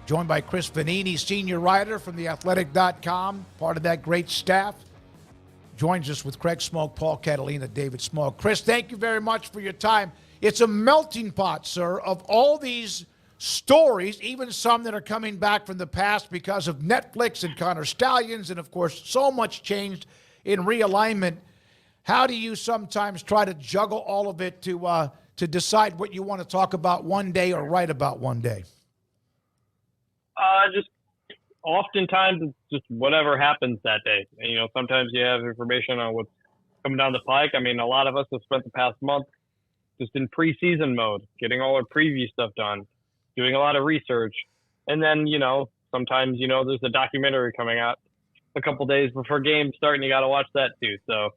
Joined by Chris Vannini, senior writer from theathletic.com, part of that great staff. Joins us with Craig Smoke, Paul Catalina, David Smoke. Chris, thank you very much for your time. It's a melting pot, sir, of all these stories, even some that are coming back from the past because of Netflix and Connor Stallions, and, of course, so much changed in realignment. How do you sometimes try to juggle all of it to decide what you want to talk about one day or write about one day? Just oftentimes it's just whatever happens that day. And, sometimes you have information on what's coming down the pike. I mean, a lot of us have spent the past month just in preseason mode, getting all our preview stuff done, doing a lot of research. And then, sometimes, there's a documentary coming out a couple days before games start, and you got to watch that too. So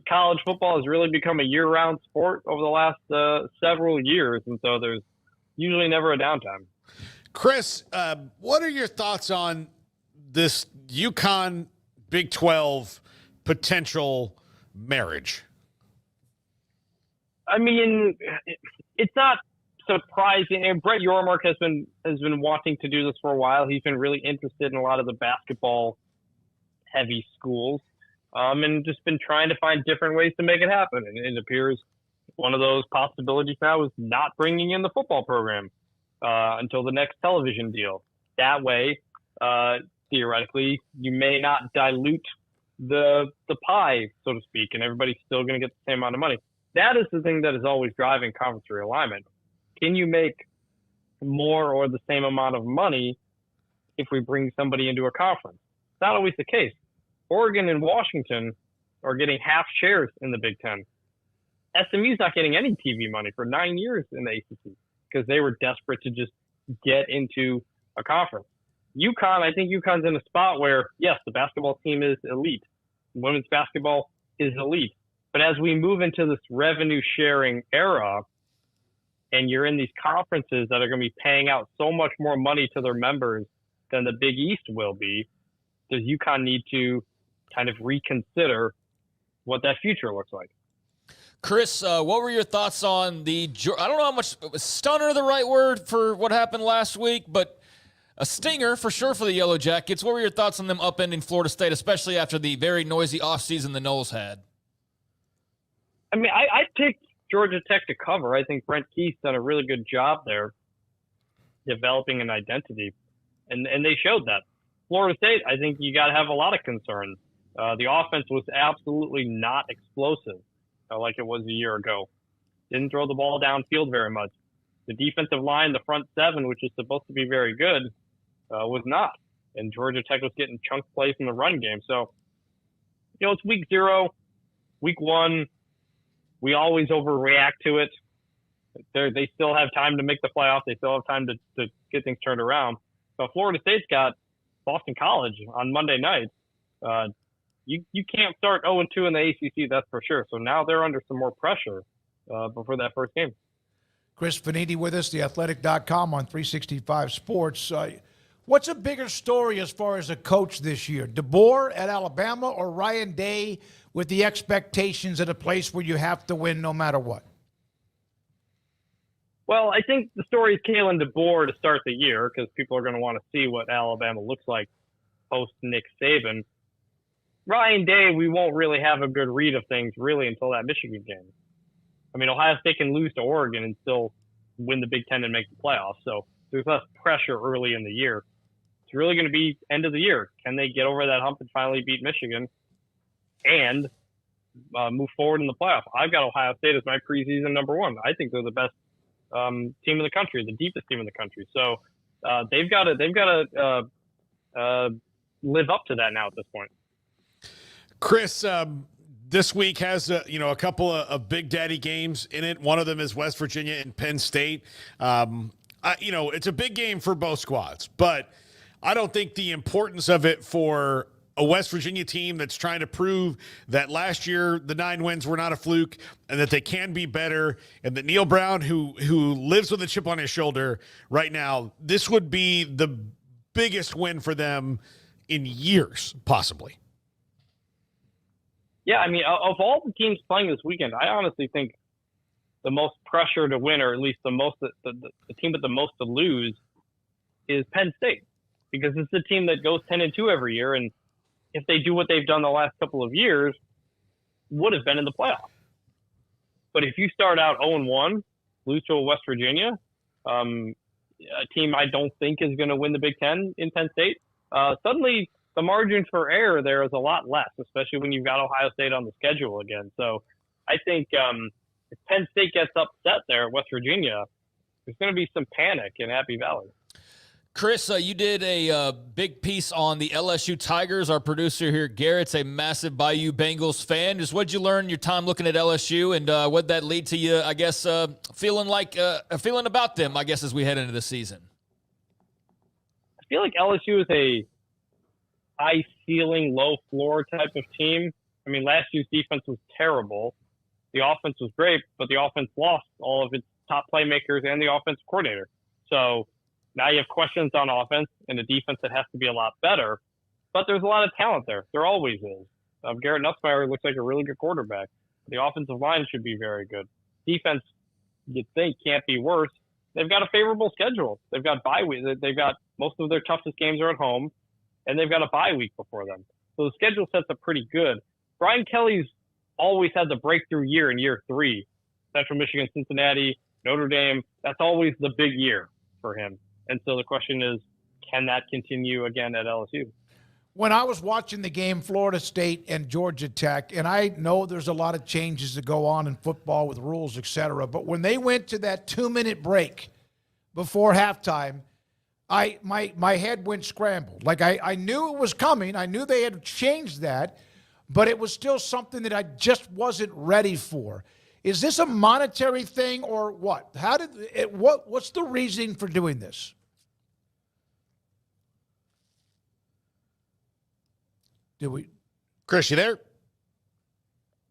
college football has really become a year-round sport over the last several years, and so there's usually never a downtime. Chris, what are your thoughts on this UConn Big 12 potential marriage? I mean, it's not surprising. And Brett Yormark has been wanting to do this for a while. He's been really interested in a lot of the basketball-heavy schools, and just been trying to find different ways to make it happen. And it appears one of those possibilities now is not bringing in the football program until the next television deal. That way, theoretically, you may not dilute the pie, so to speak, and everybody's still going to get the same amount of money. That is the thing that is always driving conference realignment. Can you make more or the same amount of money if we bring somebody into a conference? It's not always the case. Oregon and Washington are getting half shares in the Big Ten. SMU's not getting any TV money for 9 years in the ACC because they were desperate to just get into a conference. UConn, I think UConn's in a spot where, yes, the basketball team is elite. Women's basketball is elite. But as we move into this revenue sharing era, and you're in these conferences that are going to be paying out so much more money to their members than the Big East will be, does UConn need to kind of reconsider what that future looks like? Chris, what were your thoughts on I don't know how much, was stunner the right word for what happened last week, but a stinger for sure for the Yellow Jackets. What were your thoughts on them upending Florida State, especially after the very noisy offseason the Noles had? I mean, I picked Georgia Tech to cover. I think Brent Keith's done a really good job there developing an identity, and they showed that. Florida State, I think you got to have a lot of concerns. The offense was absolutely not explosive like it was a year ago. Didn't throw the ball downfield very much. The defensive line, the front seven, which is supposed to be very good, was not. And Georgia Tech was getting chunk plays in the run game. So, it's week 0, week 1. We always overreact to it. They still have time to make the playoffs. They still have time to get things turned around. But Florida State's got Boston College on Monday night. You can't start 0-2 in the ACC, that's for sure. So now they're under some more pressure before that first game. Chris Vannini with us, theathletic.com on 365 Sports. What's a bigger story as far as a coach this year? DeBoer at Alabama or Ryan Day with the expectations at a place where you have to win no matter what? Well, I think the story is Kalen DeBoer to start the year because people are going to want to see what Alabama looks like post Nick Saban. Ryan Day, we won't really have a good read of things really until that Michigan game. I mean, Ohio State can lose to Oregon and still win the Big Ten and make the playoffs. So there's less pressure early in the year. It's really going to be end of the year. Can they get over that hump and finally beat Michigan and move forward in the playoff? I've got Ohio State as my preseason number 1. I think they're the best team in the country, the deepest team in the country. So they've got to live up to that now at this point. Chris, this week has a couple of big daddy games in it. One of them is West Virginia and Penn State. It's a big game for both squads, but I don't think the importance of it for a West Virginia team that's trying to prove that last year the 9 wins were not a fluke and that they can be better, and that Neil Brown, who lives with a chip on his shoulder right now, this would be the biggest win for them in years, possibly. Yeah, I mean, of all the teams playing this weekend, I honestly think the most pressure to win, or at least the team with the most to lose, is Penn State, because it's a team that goes 10-2 every year, and if they do what they've done the last couple of years, would have been in the playoffs. But if you start out 0-1, lose to a West Virginia, a team I don't think is going to win the Big Ten in Penn State, suddenly the margin for error there is a lot less, especially when you've got Ohio State on the schedule again. So I think if Penn State gets upset there at West Virginia, there's going to be some panic in Happy Valley. Chris, you did a big piece on the LSU Tigers. Our producer here, Garrett's a massive Bayou Bengals fan. Just what'd you learn in your time looking at LSU, and what'd that lead to you, I guess, feeling about them, I guess, as we head into the season? I feel like LSU is a high ceiling, low floor type of team. I mean, last year's defense was terrible. The offense was great, but the offense lost all of its top playmakers and the offensive coordinator. So now you have questions on offense and a defense that has to be a lot better, but there's a lot of talent there. There always is. Garrett Nussmeier looks like a really good quarterback. The offensive line should be very good. Defense, you'd think, can't be worse. They've got a favorable schedule. They've got bye week. They've got most of their toughest games are at home, and they've got a bye week before them. So the schedule sets up pretty good. Brian Kelly's always had the breakthrough year in year 3. Central Michigan, Cincinnati, Notre Dame, that's always the big year for him. And so the question is, can that continue again at LSU? When I was watching the game, Florida State and Georgia Tech, and I know there's a lot of changes that go on in football with rules, et cetera, but when they went to that 2-minute break before halftime, my head went scrambled. Like I knew it was coming. I knew they had changed that, but it was still something that I just wasn't ready for. Is this a monetary thing or what? What's the reasoning for doing this? Chris, you there?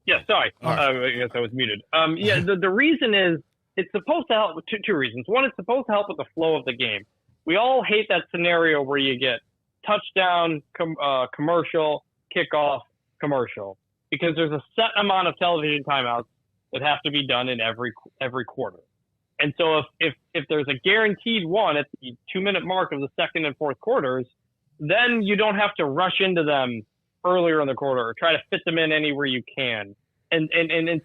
Yeah, sorry. I guess I was muted. The reason is it's supposed to help with two reasons. One, it's supposed to help with the flow of the game. We all hate that scenario where you get touchdown, commercial, kickoff, commercial, because there's a set amount of television timeouts that have to be done in every quarter. And so if there's a guaranteed one at the 2-minute mark of the second and fourth quarters, then you don't have to rush into them earlier in the quarter or try to fit them in anywhere you can. And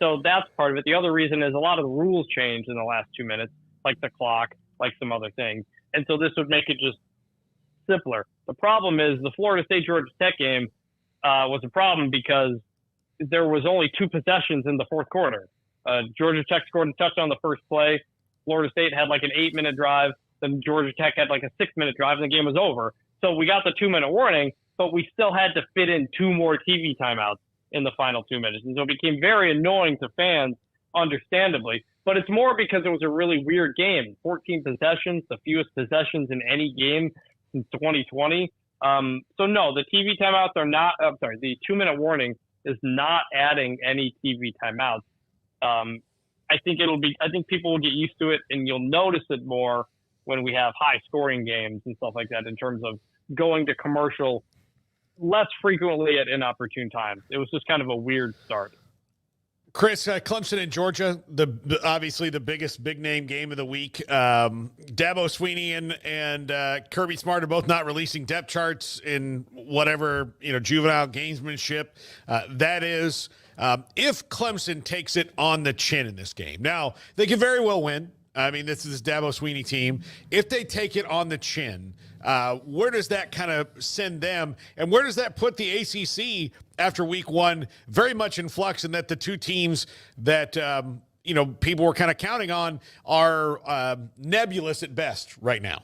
so that's part of it. The other reason is a lot of the rules changed in the last 2 minutes, like the clock, like some other things. And so this would make it just simpler. The problem is the Florida State-Georgia Tech game was a problem because there was only 2 possessions in the fourth quarter. Georgia Tech scored a touchdown on the first play. Florida State had like an 8-minute drive. Then Georgia Tech had like a 6-minute drive, and the game was over. So we got the 2-minute warning, but we still had to fit in 2 more TV timeouts in the final 2 minutes. And so it became very annoying to fans, understandably. But it's more because it was a really weird game. 14 possessions, the fewest possessions in any game since 2020. So no, the TV timeouts are not, the 2-minute warning is not adding any TV timeouts. I think people will get used to it, and you'll notice it more when we have high scoring games and stuff like that in terms of going to commercial less frequently at inopportune times. It was just kind of a weird start. Chris, Clemson and Georgia, obviously the biggest big name game of the week. Dabo Sweeney and Kirby Smart are both not releasing depth charts in whatever juvenile gamesmanship that is. If Clemson takes it on the chin in this game, now they could very well win. I mean, this is Dabo Sweeney team. If they take it on the chin, where does that kind of send them, and where does that put the ACC after week 1? Very much in flux, and that the 2 teams that people were kind of counting on are nebulous at best right now.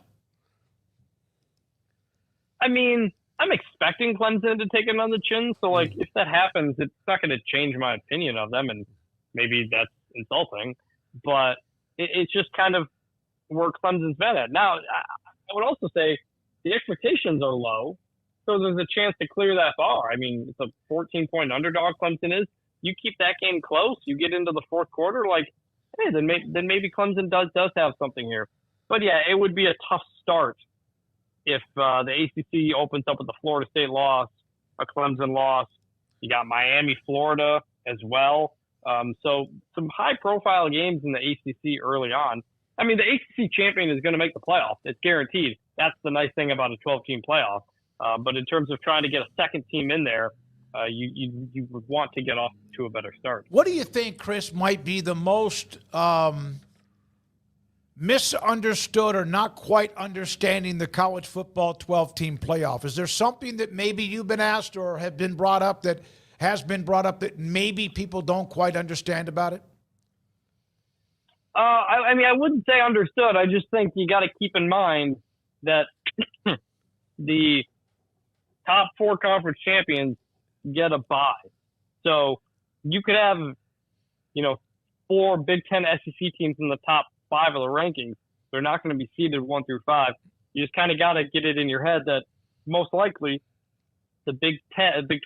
I mean, I'm expecting Clemson to take it on the chin, so if that happens, it's not going to change my opinion of them, and maybe that's insulting, but it's just kind of where Clemson's been at. Now, I would also say the expectations are low, so there's a chance to clear that bar. I mean, it's a 14-point underdog Clemson is. You keep that game close, you get into the fourth quarter, hey, then maybe Clemson does have something here. But yeah, it would be a tough start if the ACC opens up with a Florida State loss, a Clemson loss. You got Miami, Florida as well. So some high-profile games in the ACC early on. I mean, the ACC champion is going to make the playoff. It's guaranteed. That's the nice thing about a 12-team playoff. But in terms of trying to get a second team in there, you would want to get off to a better start. What do you think, Chris, might be the most misunderstood or not quite understanding the college football 12-team playoff? Is there something that maybe you've been asked or have been brought up that has been brought up that maybe people don't quite understand about it? I mean, I wouldn't say understood. I just think you got to keep in mind that the top 4 conference champions get a bye. So you could have, 4 Big Ten SEC teams in the top 5 of the rankings. They're not going to be seeded 1 through 5. You just kind of got to get it in your head that most likely the Big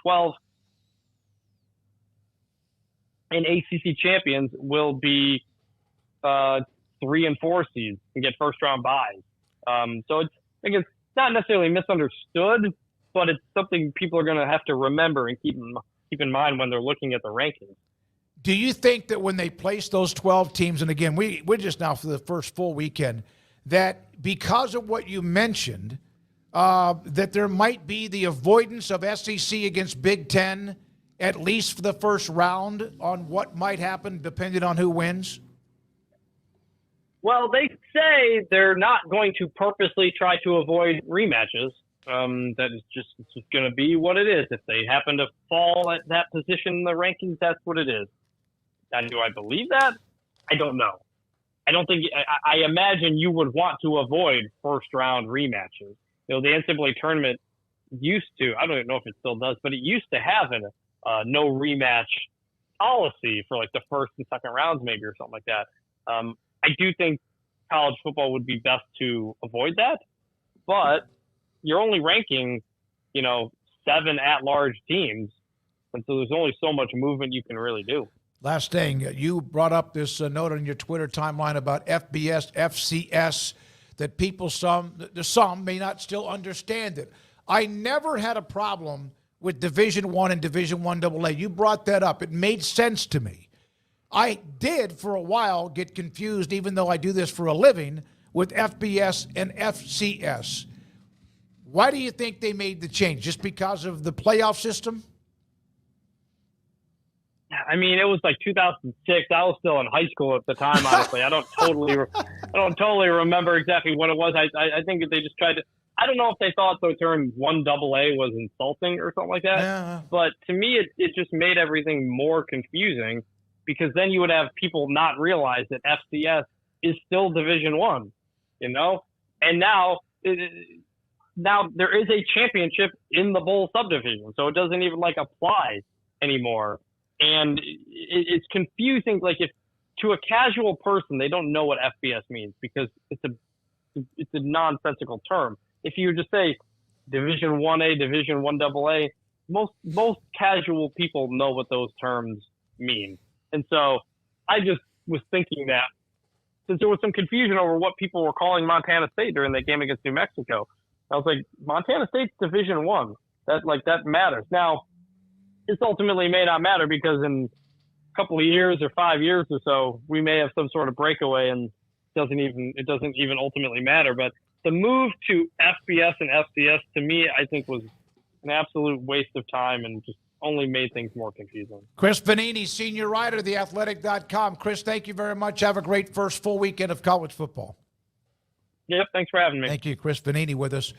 12 and ACC champions will be 3 and 4 seeds and get first round buys. So it's not necessarily misunderstood, but it's something people are going to have to remember and keep in mind when they're looking at the rankings. Do you think that when they place those 12 teams, and again, we're just now for the first full weekend, that because of what you mentioned, that there might be the avoidance of SEC against Big Ten, at least for the first round, on what might happen depending on who wins? Well, they say they're not going to purposely try to avoid rematches. That is just going to be what it is. If they happen to fall at that position in the rankings, that's what it is. Now, do I believe that? I don't know. I don't think. I imagine you would want to avoid first-round rematches. The NCAA tournament used to. I don't even know if it still does, but it used to have a no rematch policy for like the first and second rounds, maybe, or something like that. I do think college football would be best to avoid that, but you're only ranking, 7 at-large teams, and so there's only so much movement you can really do. Last thing, you brought up this note on your Twitter timeline about FBS, FCS, that some may not still understand it. I never had a problem with Division I and Division I AA. You brought that up. It made sense to me. I did, for a while, get confused, even though I do this for a living, with FBS and FCS. Why do you think they made the change? Just because of the playoff system? I mean, it was like 2006. I was still in high school at the time, honestly. I don't totally remember exactly what it was. I think that they just tried to – I don't know if they thought the term 1AA was insulting or something like that. Yeah. But to me, it just made everything more confusing, because then you would have people not realize that FCS is still Division I, And now there is a championship in the bowl subdivision, so it doesn't even apply anymore. And it's confusing. Like, if to a casual person, they don't know what FBS means, because it's a nonsensical term. If you just say Division 1A, Division 1AA, most casual people know what those terms mean. And so I just was thinking that since there was some confusion over what people were calling Montana State during that game against New Mexico, I was like, Montana State's Division I. That matters. Now, this ultimately may not matter, because in a couple of years or 5 years or so, we may have some sort of breakaway, and it doesn't even ultimately matter. But the move to FBS and FCS, to me, I think was an absolute waste of time and just only made things more confusing. Chris Vannini, senior writer, theathletic.com. Chris, thank you very much. Have a great first full weekend of college football. Yep, thanks for having me. Thank you, Chris Vannini, with us.